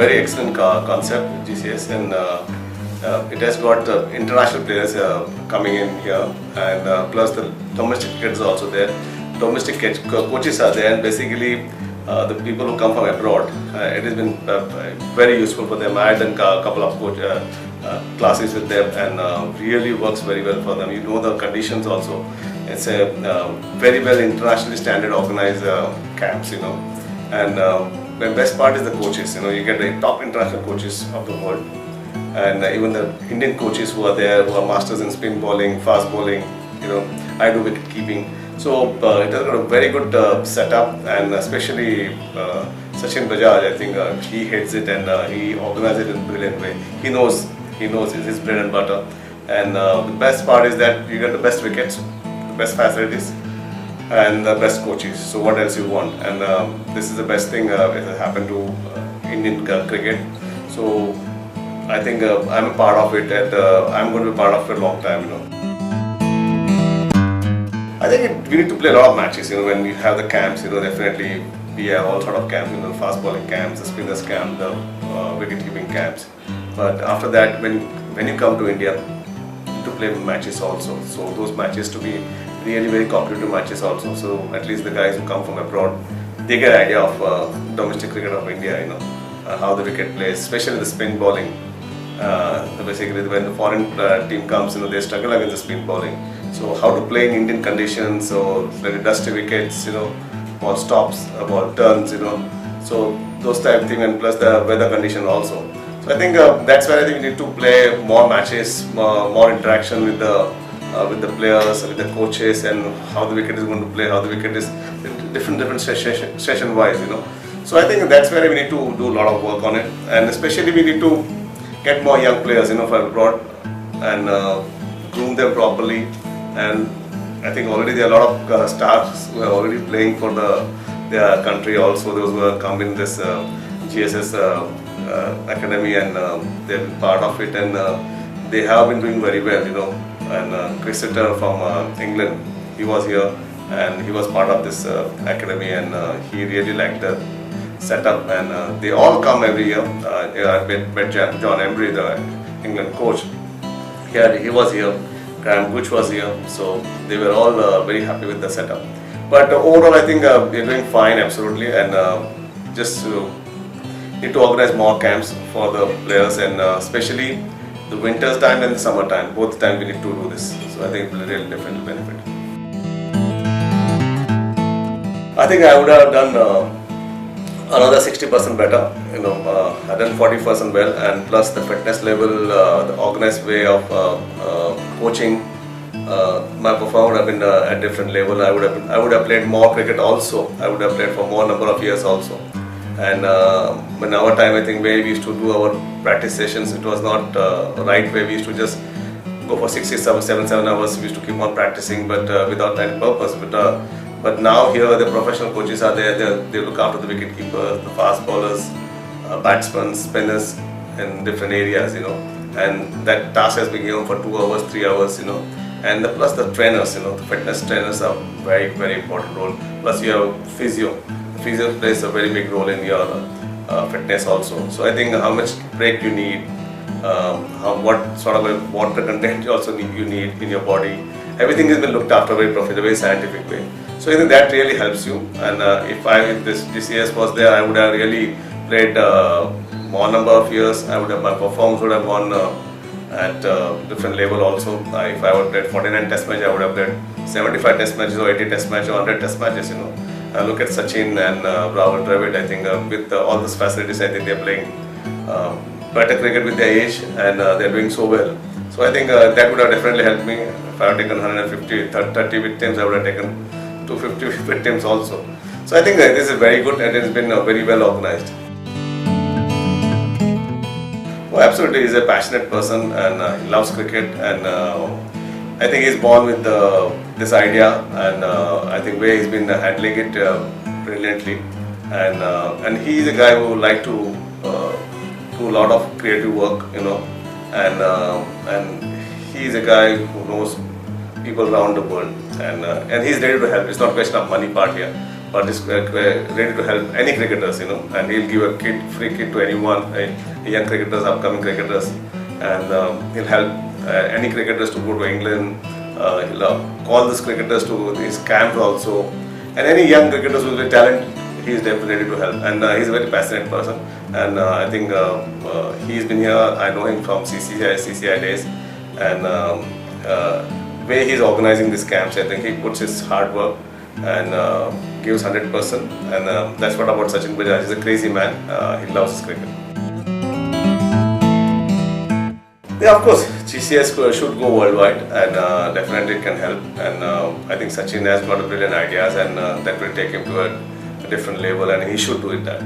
very excellent concept, GCS, and it has got international players coming in here, and plus the domestic kids are also there. Domestic coaches are there, and basically the people who come from abroad, it has been very useful for them. I had done a couple of classes with them, and really works very well for them. You know the conditions also. It's a very well internationally standard organized camps, you know, and the best part is the coaches. You know, you get the top international coaches of the world, and even the Indian coaches who are there, who are masters in spin bowling, fast bowling. You know, I do wicket keeping. So it has got a very good setup, and especially Sachin Bajaj, I think he heads it, and he organizes it in a brilliant way. He knows it's his bread and butter, and the best part is that you get the best wickets, the best facilities, and the best coaches. So what else you want? And this is the best thing that has happened to Indian cricket. So I think I'm a part of it, and I'm going to be part of it for a long time, you know. I think we need to play a lot of matches, you know, when we have the camps, you know, definitely we have all sort of camps, you know, fast bowling camps, the spinners camp, the wicket keeping camps. But after that, when you come to India, to play matches also, so those matches to be really very competitive matches also. So at least the guys who come from abroad, they get an idea of domestic cricket of India, you know, how the wicket plays, especially the spin bowling. Basically, when the foreign team comes, you know, they struggle against the spin bowling. So how to play in Indian conditions, so very dusty wickets, you know, ball stops, ball turns, you know, so those type of things, and plus the weather condition also. So I think that's where I think we need to play more matches, more interaction with the players, with the coaches, and how the wicket is going to play, how the wicket is different session wise, you know. So I think that's where we need to do a lot of work on it, and especially we need to get more young players, you know, from abroad, and groom them properly. And I think already there are a lot of stars who are already playing for their country also, those who have come in this GSS academy, and they've been part of it, and they have been doing very well, you know. And Chris Sitter from England, he was here, and he was part of this academy, and he really liked the setup, and they all come every year. I met John Embry, the England coach. He was here. Graham Gooch was here, so they were all very happy with the setup. But overall, I think we're doing fine, absolutely, and just need to organize more camps for the players, and especially the winter's time and the summer time. Both time we need to do this. So I think it will really definitely benefit. I think I would have done another 60% better, you know. I've done 40% well, and plus the fitness level, the organized way of coaching, my performance would have been at different level. I would have played more cricket also. I would have played for more number of years also. And in our time, I think where we used to do our practice sessions, it was not the right way. We used to just go for 7 hours. We used to keep on practicing, but without any purpose. But now here the professional coaches are there. They look after the wicket keepers, the fast bowlers, batsmen, spinners in different areas, you know. And that task has been given for 2 hours, 3 hours, you know. And plus the trainers, you know, the fitness trainers are very, very important role. Plus you have physio. The physio plays a very big role in your fitness also. So I think how much break you need, what sort of a water content you need in your body. Everything has been looked after very professional, very scientific way. So I think that really helps you. And if this GCS was there, I would have really played more number of years. My performance would have gone at different level also. If I would have played 49 test matches, I would have played 75 test matches or 80 test matches or 100 test matches, you know. Look at Sachin and Rahul Dravid. I think with all these facilities, I think they're playing better cricket with their age, and they're doing so well. So I think that would have definitely helped me. If I had taken 150, 30 victims, I would have taken 250 victims also. So I think this is very good, and it's been very well organized. Oh, absolutely, he's a passionate person, and he loves cricket, and I think he's born with this idea, and I think way he's been handling it brilliantly, and he's a guy who would like to do a lot of creative work, you know, and he's a guy who knows people around the world, and he's ready to help. It's not a question of money part here, or just ready to help any cricketers, you know, and he'll give a free kit to anyone, young cricketers, upcoming cricketers, and he'll help any cricketers to go to England. He'll call these cricketers to his camp also, and any young cricketers with talent, he is definitely ready to help. And he's a very passionate person, and I think he's been here. I know him from CCI days, and way he's organizing these camps, I think he puts his hard work and gives 100%, and that's what about Sachin Bajaj. He's a crazy man. He loves his cricket. Yeah, of course, GCS should go worldwide, and definitely it can help. And I think Sachin has got brilliant ideas, and that will take him to a different level, and he should do it that.